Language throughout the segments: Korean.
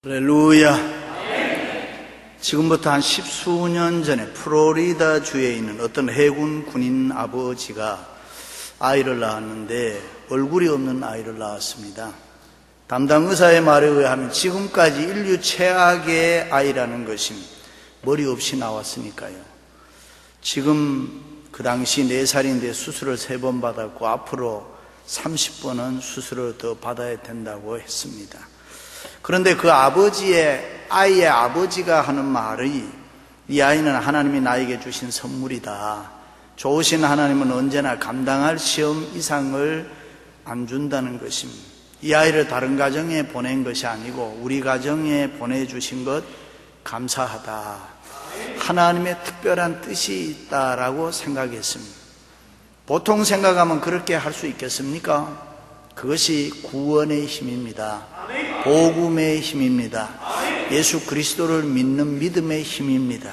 할렐루야. 지금부터 한 십수년 전에 플로리다 주에 있는 어떤 해군 군인 아버지가 아이를 낳았는데 얼굴이 없는 아이를 낳았습니다. 담당 의사의 말에 의하면 지금까지 인류 최악의 아이라는 것임, 머리 없이 나왔으니까요. 지금 그 당시 4살인데 수술을 3번 받았고 앞으로 30번은 수술을 더 받아야 된다고 했습니다. 그런데 그 아이의 아버지가 하는 말이, 이 아이는 하나님이 나에게 주신 선물이다. 좋으신 하나님은 언제나 감당할 시험 이상을 안 준다는 것입니다. 이 아이를 다른 가정에 보낸 것이 아니고 우리 가정에 보내주신 것 감사하다. 하나님의 특별한 뜻이 있다라고 생각했습니다. 보통 생각하면 그렇게 할 수 있겠습니까? 그것이 구원의 힘입니다. 복음의 힘입니다. 예수 그리스도를 믿는 믿음의 힘입니다.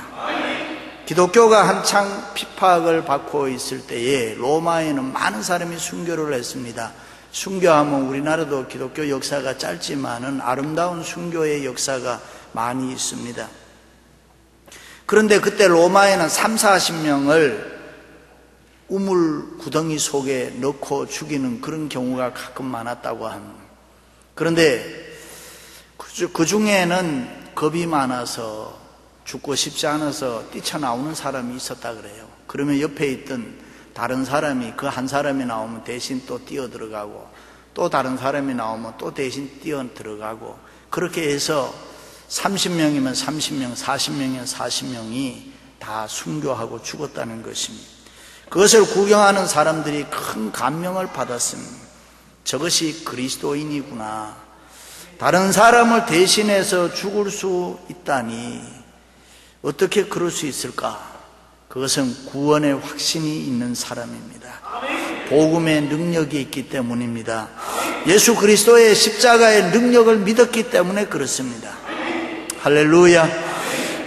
기독교가 한창 핍박을 받고 있을 때에 로마에는 많은 사람이 순교를 했습니다. 순교하면 우리나라도 기독교 역사가 짧지만은 아름다운 순교의 역사가 많이 있습니다. 그런데 그때 로마에는 30-40명을 우물 구덩이 속에 넣고 죽이는 그런 경우가 가끔 많았다고 합니다. 그런데 그 중에는 겁이 많아서 죽고 싶지 않아서 뛰쳐나오는 사람이 있었다 그래요. 그러면 옆에 있던 다른 사람이, 그 한 사람이 나오면 대신 또 뛰어 들어가고, 또 다른 사람이 나오면 또 대신 뛰어 들어가고, 그렇게 해서 30명이면 30명, 40명이면 40명이 다 순교하고 죽었다는 것입니다. 그것을 구경하는 사람들이 큰 감명을 받았습니다. 저것이 그리스도인이구나. 다른 사람을 대신해서 죽을 수 있다니 어떻게 그럴 수 있을까? 그것은 구원의 확신이 있는 사람입니다. 복음의 능력이 있기 때문입니다. 예수 그리스도의 십자가의 능력을 믿었기 때문에 그렇습니다. 할렐루야.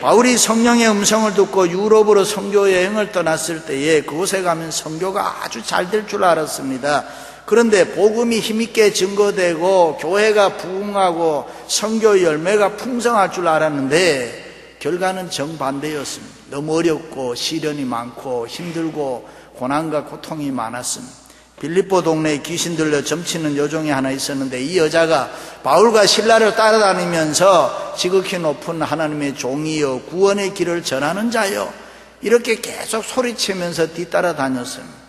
바울이 성령의 음성을 듣고 유럽으로 선교 여행을 떠났을 때에 그곳에 가면 선교가 아주 잘 될 줄 알았습니다. 그런데 복음이 힘있게 증거되고 교회가 부흥하고 선교 열매가 풍성할 줄 알았는데 결과는 정반대였습니다. 너무 어렵고 시련이 많고 힘들고 고난과 고통이 많았습니다. 빌립보 동네에 귀신 들려 점치는 여종이 하나 있었는데 이 여자가 바울과 실라를 따라다니면서 지극히 높은 하나님의 종이여 구원의 길을 전하는 자여 이렇게 계속 소리치면서 뒤따라 다녔습니다.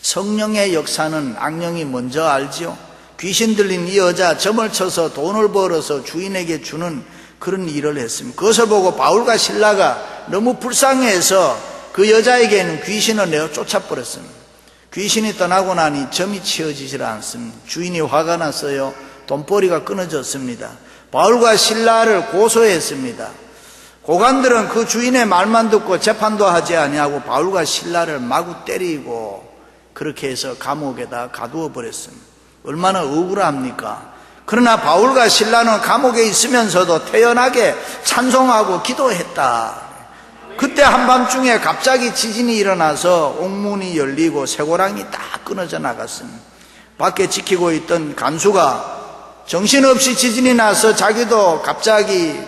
성령의 역사는 악령이 먼저 알지요. 귀신 들린 이 여자 점을 쳐서 돈을 벌어서 주인에게 주는 그런 일을 했습니다. 그것을 보고 바울과 실라가 너무 불쌍해서 그 여자에게는 귀신을 내어 쫓아버렸습니다. 귀신이 떠나고 나니 점이 치워지질 않습니다. 주인이 화가 났어요. 돈벌이가 끊어졌습니다. 바울과 실라를 고소했습니다. 고관들은 그 주인의 말만 듣고 재판도 하지 아니하고 바울과 실라를 마구 때리고 그렇게 해서 감옥에다 가두어 버렸습니다. 얼마나 억울합니까? 그러나 바울과 실라는 감옥에 있으면서도 태연하게 찬송하고 기도했다. 그때 한밤중에 갑자기 지진이 일어나서 옥문이 열리고 쇠고랑이 딱 끊어져 나갔습니다. 밖에 지키고 있던 간수가 정신없이 지진이 나서 자기도 갑자기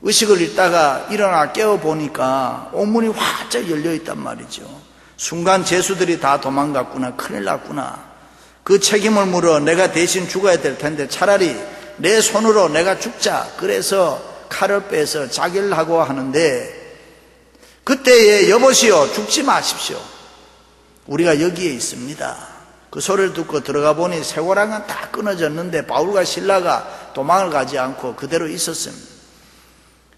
의식을 잃다가 일어나 깨어보니까 옥문이 활짝 열려있단 말이죠. 순간 죄수들이 다 도망갔구나, 큰일 났구나. 그 책임을 물어 내가 대신 죽어야 될 텐데 차라리 내 손으로 내가 죽자. 그래서 칼을 빼서 자기를 하고 하는데 그때에 여보시오 죽지 마십시오. 우리가 여기에 있습니다. 그 소리를 듣고 들어가 보니 쇠고랑은 다 끊어졌는데 바울과 실라가 도망을 가지 않고 그대로 있었습니다.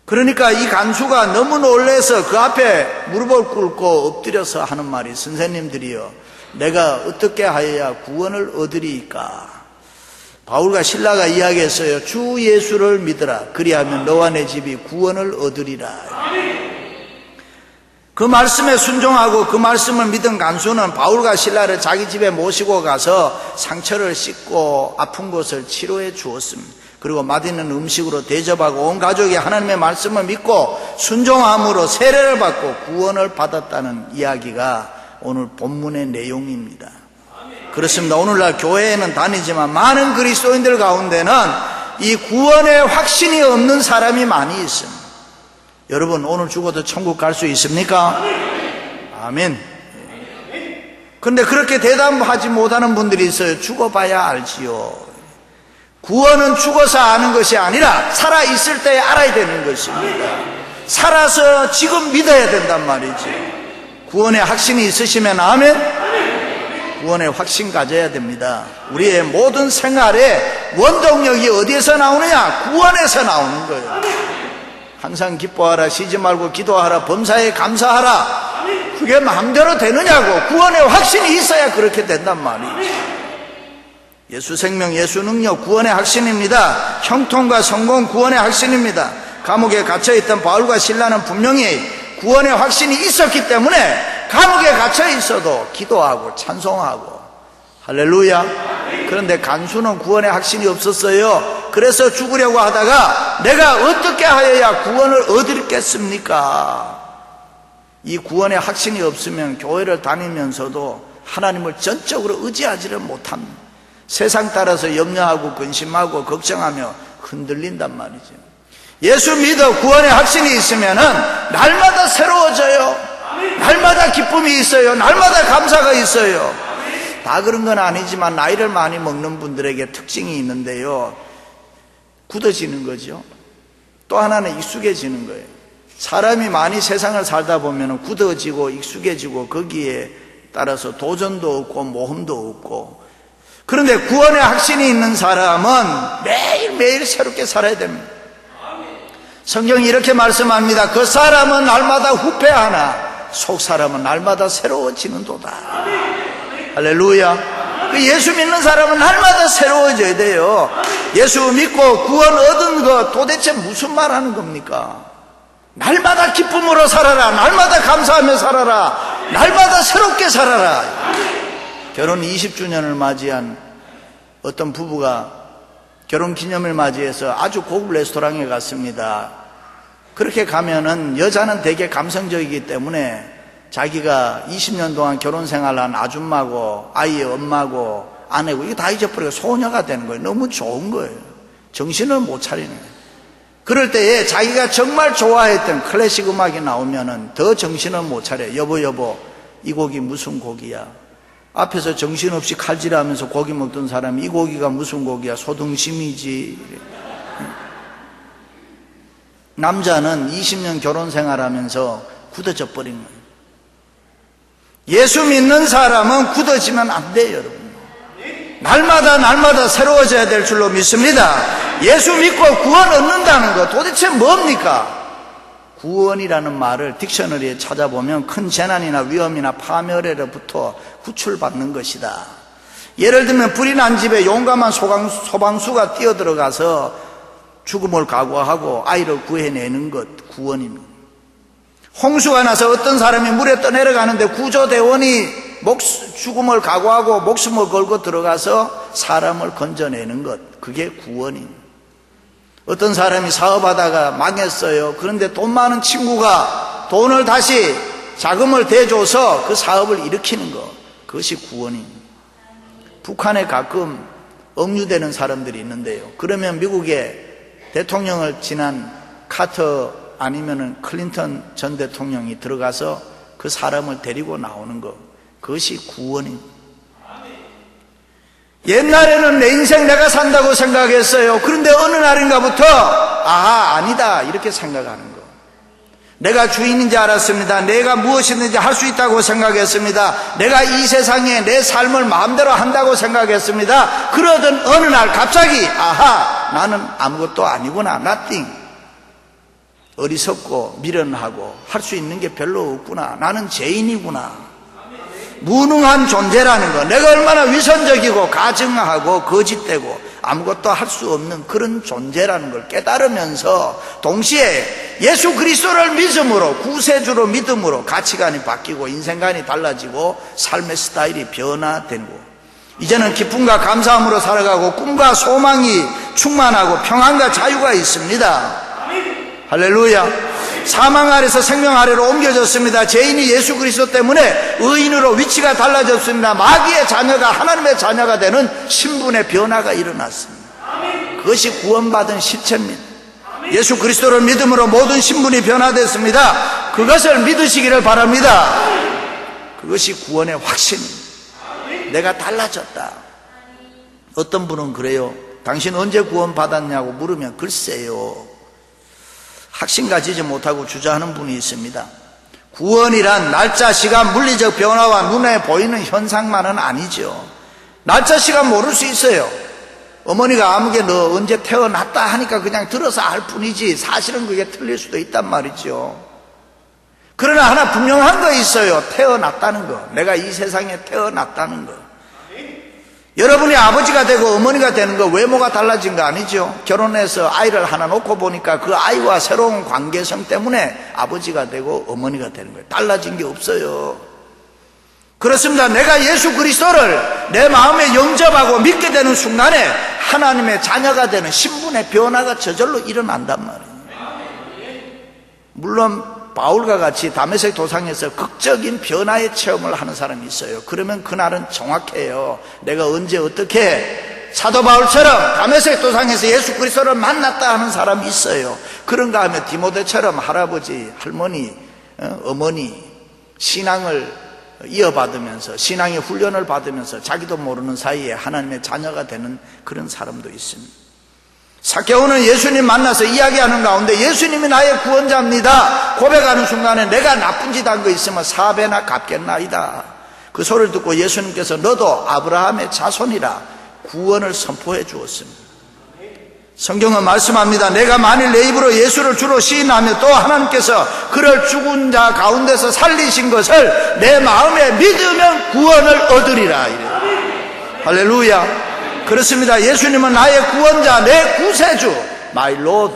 그러니까 이 간수가 너무 놀라서 그 앞에 무릎을 꿇고 엎드려서 하는 말이 선생님들이여 내가 어떻게 하여야 구원을 얻으리이까? 바울과 실라가 이야기했어요. 주 예수를 믿으라. 그리하면 너와 내 집이 구원을 얻으리라. 그 말씀에 순종하고 그 말씀을 믿은 간수는 바울과 실라를 자기 집에 모시고 가서 상처를 씻고 아픈 곳을 치료해 주었습니다. 그리고 맛있는 음식으로 대접하고 온 가족이 하나님의 말씀을 믿고 순종함으로 세례를 받고 구원을 받았다는 이야기가 오늘 본문의 내용입니다. 그렇습니다. 오늘날 교회에는 다니지만 많은 그리스도인들 가운데는 이 구원의 확신이 없는 사람이 많이 있습니다. 여러분, 오늘 죽어도 천국 갈 수 있습니까? 아멘. 근데 그렇게 대답하지 못하는 분들이 있어요. 죽어봐야 알지요. 구원은 죽어서 아는 것이 아니라 살아있을 때 알아야 되는 것입니다. 살아서 지금 믿어야 된단 말이지. 구원의 확신이 있으시면 아멘. 구원의 확신 가져야 됩니다. 우리의 모든 생활에 원동력이 어디에서 나오느냐? 구원에서 나오는 거예요. 항상 기뻐하라, 쉬지 말고 기도하라, 범사에 감사하라. 그게 마음대로 되느냐고. 구원의 확신이 있어야 그렇게 된단 말이죠. 예수 생명, 예수 능력, 구원의 확신입니다. 형통과 성공, 구원의 확신입니다. 감옥에 갇혀있던 바울과 실라는 분명히 구원의 확신이 있었기 때문에 감옥에 갇혀 있어도 기도하고 찬송하고 할렐루야. 그런데 간수는 구원의 확신이 없었어요. 그래서 죽으려고 하다가 내가 어떻게 하여야 구원을 얻겠습니까? 이 구원의 확신이 없으면 교회를 다니면서도 하나님을 전적으로 의지하지를 못합니다. 세상 따라서 염려하고 근심하고 걱정하며 흔들린단 말이죠. 예수 믿어 구원의 확신이 있으면 날마다 새로워져요. 날마다 기쁨이 있어요. 날마다 감사가 있어요. 다 그런 건 아니지만 나이를 많이 먹는 분들에게 특징이 있는데요, 굳어지는 거죠. 또 하나는 익숙해지는 거예요. 사람이 많이 세상을 살다 보면 굳어지고 익숙해지고 거기에 따라서 도전도 없고 모험도 없고. 그런데 구원의 확신이 있는 사람은 매일매일 새롭게 살아야 됩니다. 성경이 이렇게 말씀합니다. 그 사람은 날마다 후패하나 속 사람은 날마다 새로워지는도다. 할렐루야. 그 예수 믿는 사람은 날마다 새로워져야 돼요. 예수 믿고 구원 얻은 거 도대체 무슨 말 하는 겁니까? 날마다 기쁨으로 살아라. 날마다 감사하며 살아라. 날마다 새롭게 살아라. 결혼 20주년을 맞이한 어떤 부부가 결혼 기념일 맞이해서 아주 고급 레스토랑에 갔습니다. 그렇게 가면은 여자는 되게 감성적이기 때문에 자기가 20년 동안 결혼 생활한 아줌마고 아이의 엄마고 아내고 이거 다 잊어버리고 소녀가 되는 거예요. 너무 좋은 거예요. 정신을 못 차리는 거예요. 그럴 때에 자기가 정말 좋아했던 클래식 음악이 나오면은 더 정신을 못 차려요. 여보 이 곡이 무슨 곡이야? 앞에서 정신없이 칼질하면서 고기 먹던 사람이 이 고기가 무슨 곡이야? 소등심이지. 남자는 20년 결혼 생활하면서 굳어져 버린 거예요. 예수 믿는 사람은 굳어지면 안 돼요, 여러분. 날마다 새로워져야 될 줄로 믿습니다. 예수 믿고 구원 얻는다는 거 도대체 뭡니까? 구원이라는 말을 딕셔너리에 찾아보면 큰 재난이나 위험이나 파멸에로부터 구출받는 것이다. 예를 들면 불이 난 집에 용감한 소방수가 뛰어들어가서 죽음을 각오하고 아이를 구해내는 것, 구원입니다. 홍수가 나서 어떤 사람이 물에 떠내려가는데 구조대원이 죽음을 각오하고 목숨을 걸고 들어가서 사람을 건져내는 것, 그게 구원입니다. 어떤 사람이 사업하다가 망했어요. 그런데 돈 많은 친구가 돈을 다시 자금을 대줘서 그 사업을 일으키는 것, 그것이 구원입니다. 북한에 가끔 억류되는 사람들이 있는데요, 그러면 미국의 대통령을 지난 카터 아니면은 클린턴 전 대통령이 들어가서 그 사람을 데리고 나오는 것, 그것이 구원입니다. 옛날에는 내 인생 내가 산다고 생각했어요. 그런데 어느 날인가부터 아니다 이렇게 생각하는 거. 내가 주인인지 알았습니다. 내가 무엇이든지 할 수 있다고 생각했습니다. 내가 이 세상에 내 삶을 마음대로 한다고 생각했습니다. 그러던 어느 날 갑자기 나는 아무것도 아니구나. nothing. 어리석고 미련하고 할 수 있는 게 별로 없구나. 나는 죄인이구나. 무능한 존재라는 거, 내가 얼마나 위선적이고 가증하고 거짓되고 아무것도 할 수 없는 그런 존재라는 걸 깨달으면서 동시에 예수 그리스도를 믿음으로, 구세주로 믿음으로 가치관이 바뀌고 인생관이 달라지고 삶의 스타일이 변화되고 이제는 기쁨과 감사함으로 살아가고 꿈과 소망이 충만하고 평안과 자유가 있습니다. 할렐루야. 사망 아래서 생명 아래로 옮겨졌습니다. 죄인이 예수 그리스도 때문에 의인으로 위치가 달라졌습니다. 마귀의 자녀가 하나님의 자녀가 되는 신분의 변화가 일어났습니다. 그것이 구원받은 실체입니다. 예수 그리스도를 믿음으로 모든 신분이 변화됐습니다. 그것을 믿으시기를 바랍니다. 그것이 구원의 확신입니다. 내가 달라졌다. 어떤 분은 그래요. 당신 언제 구원받았냐고 물으면 글쎄요, 확신 가지지 못하고 주저하는 분이 있습니다. 구원이란 날짜, 시간, 물리적 변화와 눈에 보이는 현상만은 아니죠. 날짜, 시간 모를 수 있어요. 어머니가 아무개 너 언제 태어났다 하니까 그냥 들어서 알 뿐이지 사실은 그게 틀릴 수도 있단 말이죠. 그러나 하나 분명한 거 있어요. 태어났다는 거. 내가 이 세상에 태어났다는 거. 여러분이 아버지가 되고 어머니가 되는 거 외모가 달라진 거 아니죠. 결혼해서 아이를 하나 놓고 보니까 그 아이와 새로운 관계성 때문에 아버지가 되고 어머니가 되는 거예요. 달라진 게 없어요. 그렇습니다. 내가 예수 그리스도를 내 마음에 영접하고 믿게 되는 순간에 하나님의 자녀가 되는 신분의 변화가 저절로 일어난단 말이에요. 물론 바울과 같이 다메섹 도상에서 극적인 변화의 체험을 하는 사람이 있어요. 그러면 그날은 정확해요. 내가 언제 어떻게 사도 바울처럼 다메섹 도상에서 예수 그리스도를 만났다 하는 사람이 있어요. 그런가 하면 디모데처럼 할아버지, 할머니, 어머니 신앙을 이어받으면서 신앙의 훈련을 받으면서 자기도 모르는 사이에 하나님의 자녀가 되는 그런 사람도 있습니다. 삭개오는 예수님 만나서 이야기하는 가운데 예수님이 나의 구원자입니다 고백하는 순간에 내가 나쁜 짓 한 거 있으면 4배나 갚겠나이다. 그 소리를 듣고 예수님께서 너도 아브라함의 자손이라 구원을 선포해 주었습니다. 성경은 말씀합니다. 내가 만일 내 입으로 예수를 주로 시인하며 또 하나님께서 그를 죽은 자 가운데서 살리신 것을 내 마음에 믿으면 구원을 얻으리라. 이래요. 할렐루야. 그렇습니다. 예수님은 나의 구원자, 내 구세주, my Lord,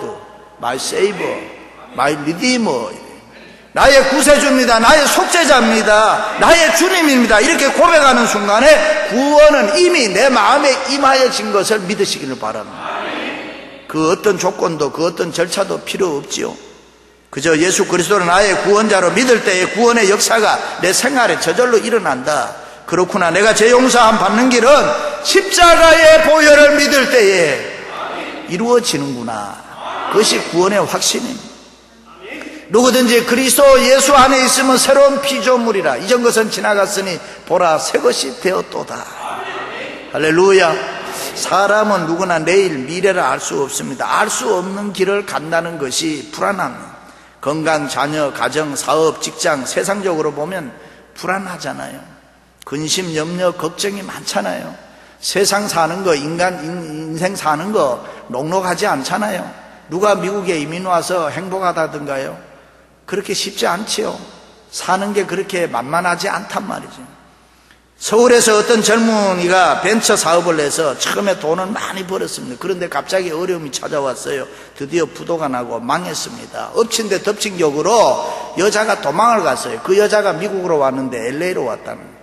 my Savior, my Redeemer. 나의 구세주입니다. 나의 속죄자입니다. 나의 주님입니다. 이렇게 고백하는 순간에 구원은 이미 내 마음에 임하여진 것을 믿으시기를 바랍니다. 그 어떤 조건도 그 어떤 절차도 필요 없지요. 그저 예수 그리스도를 나의 구원자로 믿을 때에 구원의 역사가 내 생활에 저절로 일어난다. 그렇구나. 내가 죄 용서함 받는 길은 십자가의 보혈을 믿을 때에 이루어지는구나. 그것이 구원의 확신입니다. 누구든지 그리스도 예수 안에 있으면 새로운 피조물이라. 이전 것은 지나갔으니 보라 새 것이 되었도다. 할렐루야. 사람은 누구나 내일 미래를 알 수 없습니다. 알 수 없는 길을 간다는 것이 불안합니다. 건강, 자녀, 가정, 사업, 직장, 세상적으로 보면 불안하잖아요. 근심, 염려, 걱정이 많잖아요. 세상 사는 거, 인생 사는 거 녹록하지 않잖아요. 누가 미국에 이민 와서 행복하다던가요? 그렇게 쉽지 않지요. 사는 게 그렇게 만만하지 않단 말이죠. 서울에서 어떤 젊은이가 벤처 사업을 해서 처음에 돈을 많이 벌었습니다. 그런데 갑자기 어려움이 찾아왔어요. 드디어 부도가 나고 망했습니다. 엎친 데 덮친 격으로 여자가 도망을 갔어요. 그 여자가 미국으로 왔는데 LA로 왔다는 거예요.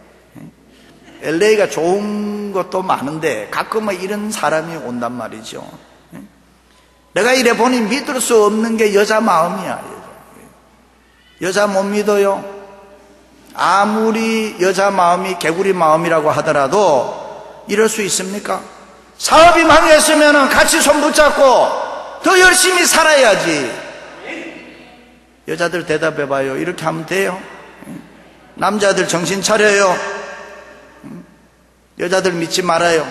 LA가 좋은 것도 많은데 가끔은 이런 사람이 온단 말이죠. 내가 이래 보니 믿을 수 없는 게 여자 마음이야. 여자 못 믿어요. 아무리 여자 마음이 개구리 마음이라고 하더라도 이럴 수 있습니까? 사업이 망했으면 같이 손 붙잡고 더 열심히 살아야지. 여자들 대답해봐요. 이렇게 하면 돼요? 남자들 정신 차려요. 여자들 믿지 말아요.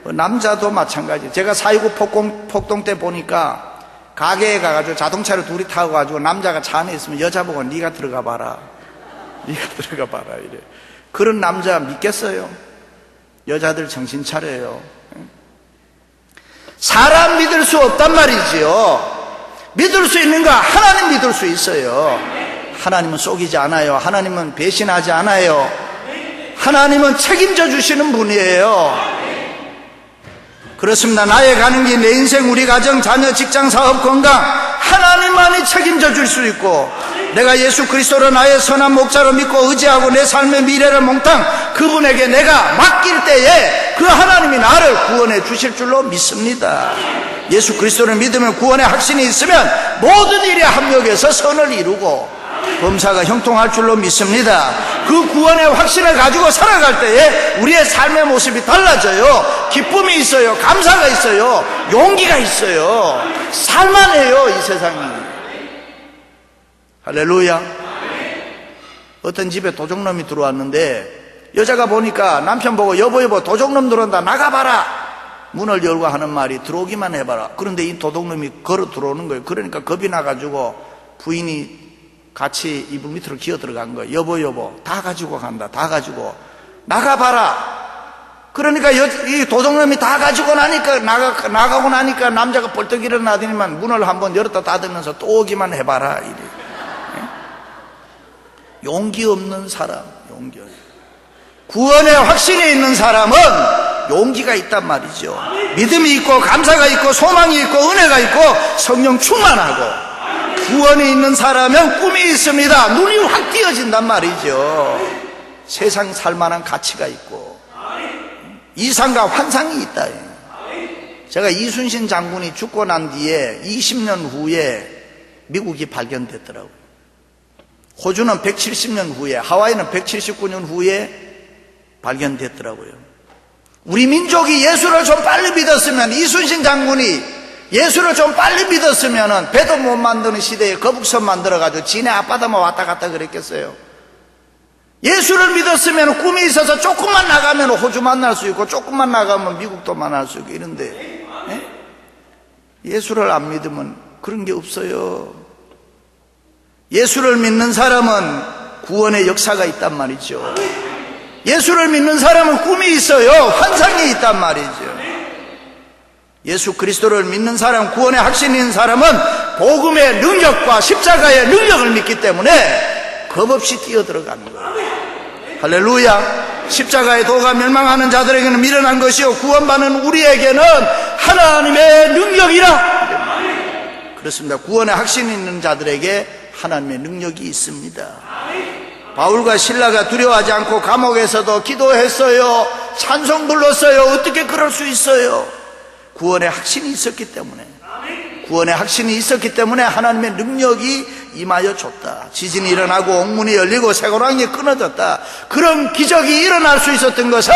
남자도 마찬가지. 제가 4.29 폭동 때 보니까 가게에 가가지고 자동차를 둘이 타고 가지고 남자가 차 안에 있으면 여자 보고 네가 들어가 봐라. 네가 들어가 봐라 이래. 그런 남자 믿겠어요? 여자들 정신 차려요. 사람 믿을 수 없단 말이지요. 믿을 수 있는가? 하나님 믿을 수 있어요. 하나님은 속이지 않아요. 하나님은 배신하지 않아요. 하나님은 책임져 주시는 분이에요. 그렇습니다. 나의 가는 길, 내 인생, 우리 가정, 자녀, 직장, 사업, 건강 하나님만이 책임져 줄 수 있고 내가 예수 그리스도를 나의 선한 목자로 믿고 의지하고 내 삶의 미래를 몽땅 그분에게 내가 맡길 때에 그 하나님이 나를 구원해 주실 줄로 믿습니다. 예수 그리스도를 믿으면 구원의 확신이 있으면 모든 일에 합력해서 선을 이루고 범사가 형통할 줄로 믿습니다. 그 구원의 확신을 가지고 살아갈 때에 우리의 삶의 모습이 달라져요. 기쁨이 있어요. 감사가 있어요. 용기가 있어요. 살만해요, 이 세상이. 할렐루야. 어떤 집에 도적놈이 들어왔는데 여자가 보니까 남편 보고 여보 도적놈 들어온다, 나가봐라. 문을 열고 하는 말이 들어오기만 해봐라. 그런데 이 도둑놈이 걸어 들어오는 거예요. 그러니까 겁이 나가지고 부인이 같이 이불 밑으로 기어 들어간 거예요. 여보 다 가지고 간다. 다 가지고 나가봐라. 그러니까 이 도둑놈이 다 가지고 나니까 나가고 나니까 남자가 벌떡 일어나더니만 문을 한번 열었다 닫으면서 또 오기만 해봐라. 이래. 용기 없는 사람, 용기 없는. 구원의 확신이 있는 사람은 용기가 있단 말이죠. 믿음이 있고 감사가 있고 소망이 있고 은혜가 있고 성령 충만하고. 구원이 있는 사람은 꿈이 있습니다. 눈이 확 띄어진단 말이죠. 세상 살만한 가치가 있고 이상과 환상이 있다. 제가 이순신 장군이 죽고 난 뒤에 20년 후에 미국이 발견됐더라고요. 호주는 170년 후에, 하와이는 179년 후에 발견됐더라고요. 우리 민족이 예수를 좀 빨리 믿었으면, 이순신 장군이 예수를 좀 빨리 믿었으면 배도 못 만드는 시대에 거북선 만들어가지고 지네 앞바다만 왔다 갔다 그랬겠어요. 예수를 믿었으면 꿈이 있어서 조금만 나가면 호주 만날 수 있고 조금만 나가면 미국도 만날 수 있고 이런데 예수를 안 믿으면 그런 게 없어요. 예수를 믿는 사람은 구원의 역사가 있단 말이죠. 예수를 믿는 사람은 꿈이 있어요. 환상이 있단 말이죠. 예수 그리스도를 믿는 사람, 구원의 확신이 있는 사람은 복음의 능력과 십자가의 능력을 믿기 때문에 겁없이 뛰어들어가는 거예요. 할렐루야. 십자가의 도가 멸망하는 자들에게는 미련한 것이요 구원받는 우리에게는 하나님의 능력이라. 그렇습니다. 구원의 확신이 있는 자들에게 하나님의 능력이 있습니다. 바울과 실라가 두려워하지 않고 감옥에서도 기도했어요. 찬송 불렀어요. 어떻게 그럴 수 있어요? 구원의 확신이 있었기 때문에. 구원의 확신이 있었기 때문에 하나님의 능력이 임하여 줬다. 지진이 일어나고 옥문이 열리고 쇠고랑이 끊어졌다. 그런 기적이 일어날 수 있었던 것은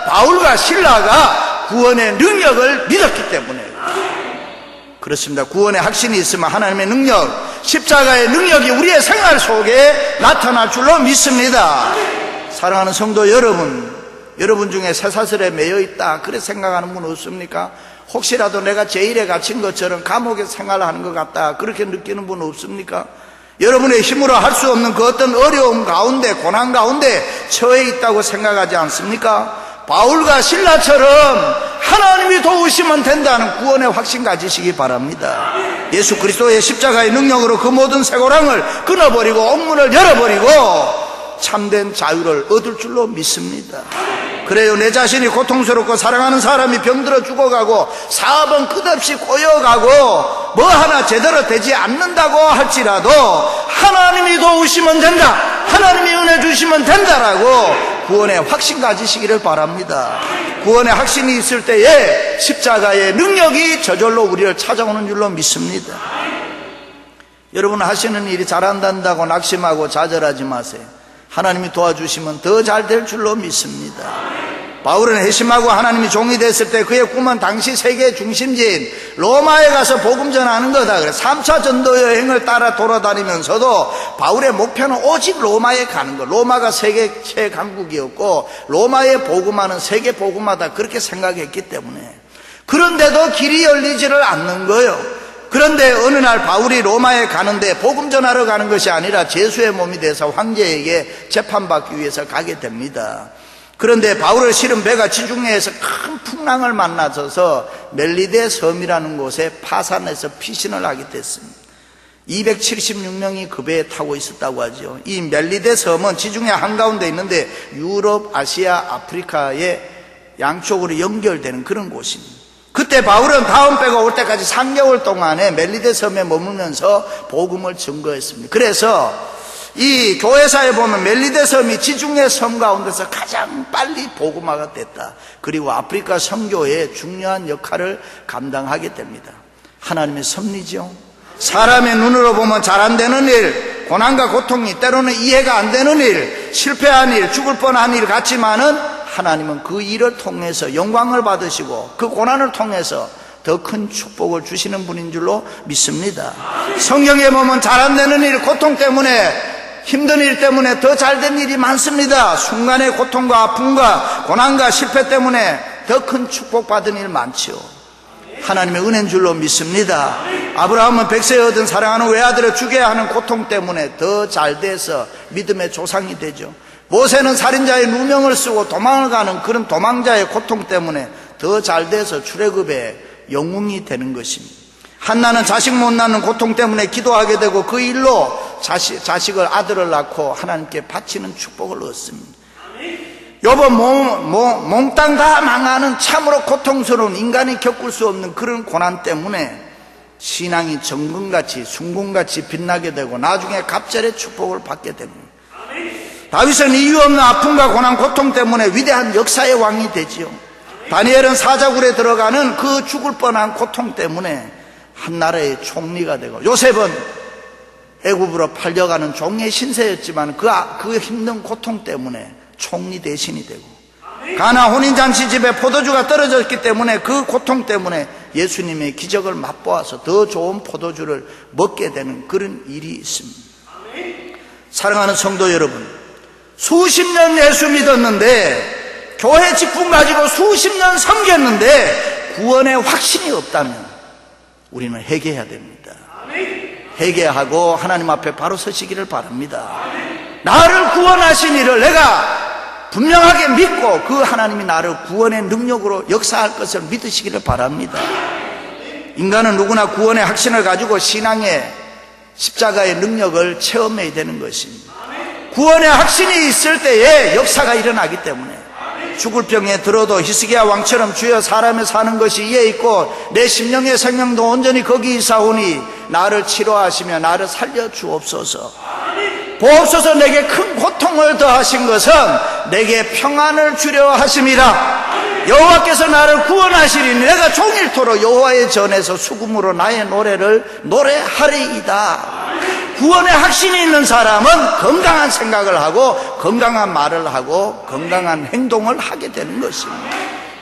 바울과 실라가 구원의 능력을 믿었기 때문에. 그렇습니다. 구원의 확신이 있으면 하나님의 능력, 십자가의 능력이 우리의 생활 속에 나타날 줄로 믿습니다. 사랑하는 성도 여러분, 여러분 중에 쇠사슬에 매여 있다 그렇게 생각하는 분 없습니까? 혹시라도 내가 제일에 갇힌 것처럼 감옥에 생활하는 것 같다 그렇게 느끼는 분 없습니까? 여러분의 힘으로 할 수 없는 그 어떤 어려움 가운데, 고난 가운데 처해 있다고 생각하지 않습니까? 바울과 실라처럼 하나님이 도우시면 된다는 구원의 확신 가지시기 바랍니다. 예수 그리스도의 십자가의 능력으로 그 모든 쇠고랑을 끊어버리고 옥문을 열어버리고 참된 자유를 얻을 줄로 믿습니다. 그래요. 내 자신이 고통스럽고 사랑하는 사람이 병들어 죽어가고 사업은 끝없이 꼬여가고 뭐 하나 제대로 되지 않는다고 할지라도 하나님이 도우시면 된다, 하나님이 은혜 주시면 된다라고 구원의 확신 가지시기를 바랍니다. 구원의 확신이 있을 때에 십자가의 능력이 저절로 우리를 찾아오는 줄로 믿습니다. 여러분 하시는 일이 잘한다고 낙심하고 좌절하지 마세요. 하나님이 도와주시면 더 잘 될 줄로 믿습니다. 바울은 회심하고 하나님이 종이 됐을 때 그의 꿈은 당시 세계 중심지인 로마에 가서 복음 전하는 거다. 그래 3차 전도 여행을 따라 돌아다니면서도 바울의 목표는 오직 로마에 가는 거. 로마가 세계 최강국이었고 로마에 복음하는 세계 복음하다 그렇게 생각했기 때문에. 그런데도 길이 열리지를 않는 거예요. 그런데 어느 날 바울이 로마에 가는데 복음 전하러 가는 것이 아니라 제수의 몸이 돼서 황제에게 재판받기 위해서 가게 됩니다. 그런데 바울을 실은 배가 지중해에서 큰 풍랑을 만나서 멜리데 섬이라는 곳에 파산해서 피신을 하게 됐습니다. 276명이 그 배에 타고 있었다고 하죠. 이 멜리데 섬은 지중해 한가운데 있는데 유럽, 아시아, 아프리카의 양쪽으로 연결되는 그런 곳입니다. 그때 바울은 다음 배가 올 때까지 3개월 동안에 멜리데 섬에 머물면서 복음을 증거했습니다. 그래서 이 교회사에 보면 멜리데 섬이 지중해 섬 가운데서 가장 빨리 복음화가 됐다. 그리고 아프리카 선교에 중요한 역할을 감당하게 됩니다. 하나님의 섭리죠. 사람의 눈으로 보면 잘 안 되는 일, 고난과 고통이 때로는 이해가 안 되는 일, 실패한 일, 죽을 뻔한 일 같지만은 하나님은 그 일을 통해서 영광을 받으시고 그 고난을 통해서 더 큰 축복을 주시는 분인 줄로 믿습니다. 성경에 보면 잘 안 되는 일, 고통 때문에, 힘든 일 때문에 더 잘 된 일이 많습니다. 순간의 고통과 아픔과 고난과 실패 때문에 더 큰 축복받은 일 많지요. 하나님의 은혜인 줄로 믿습니다. 아브라함은 백세에 얻은 사랑하는 외아들을 죽여야 하는 고통 때문에 더 잘 돼서 믿음의 조상이 되죠. 모세는 살인자의 누명을 쓰고 도망을 가는 그런 도망자의 고통 때문에 더 잘 돼서 출애굽의 영웅이 되는 것입니다. 한나는 자식 못 낳는 고통 때문에 기도하게 되고 그 일로 자식을 아들을 낳고 하나님께 바치는 축복을 얻습니다. 여보 몽땅 다 망하는 참으로 고통스러운 인간이 겪을 수 없는 그런 고난 때문에 신앙이 정금같이 순금같이 빛나게 되고 나중에 갑절의 축복을 받게 됩니다. 다윗은 이유 없는 아픔과 고난 고통 때문에 위대한 역사의 왕이 되지요. 다니엘은 사자굴에 들어가는 그 죽을 뻔한 고통 때문에 한 나라의 총리가 되고, 요셉은 애굽으로 팔려가는 종의 신세였지만 그 힘든 고통 때문에 총리 대신이 되고, 가나 혼인잔치 집에 포도주가 떨어졌기 때문에 그 고통 때문에 예수님의 기적을 맛보아서 더 좋은 포도주를 먹게 되는 그런 일이 있습니다. 사랑하는 성도 여러분, 수십 년 예수 믿었는데 교회 직분 가지고 수십 년 섬겼는데 구원의 확신이 없다면 우리는 회개해야 됩니다. 회개하고 하나님 앞에 바로 서시기를 바랍니다. 나를 구원하신 이를 내가 분명하게 믿고 그 하나님이 나를 구원의 능력으로 역사할 것을 믿으시기를 바랍니다. 인간은 누구나 구원의 확신을 가지고 신앙의 십자가의 능력을 체험해야 되는 것입니다. 구원의 확신이 있을 때에 역사가 일어나기 때문에 죽을 병에 들어도 히스기야 왕처럼 주여 사람의 사는 것이 이에 있고 내 심령의 생명도 온전히 거기 있사오니 나를 치료하시며 나를 살려 주옵소서. 보옵소서. 내게 큰 고통을 더하신 것은 내게 평안을 주려 하심이라. 여호와께서 나를 구원하시리니 내가 종일토록 여호와의 전에서 수금으로 나의 노래를 노래하리이다. 구원의 확신이 있는 사람은 건강한 생각을 하고 건강한 말을 하고 건강한 행동을 하게 되는 것입니다.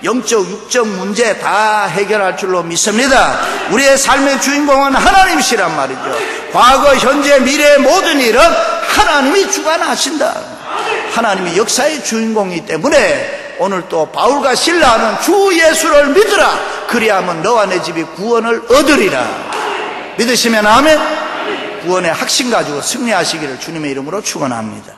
영적 육적 문제 다 해결할 줄로 믿습니다. 우리의 삶의 주인공은 하나님이시란 말이죠. 과거 현재 미래의 모든 일은 하나님이 주관하신다. 하나님이 역사의 주인공이기 때문에 오늘 또 바울과 실라는 주 예수를 믿으라. 그리하면 너와 내 집이 구원을 얻으리라. 믿으시면 아멘. 구원의 확신 가지고 승리하시기를 주님의 이름으로 축원합니다.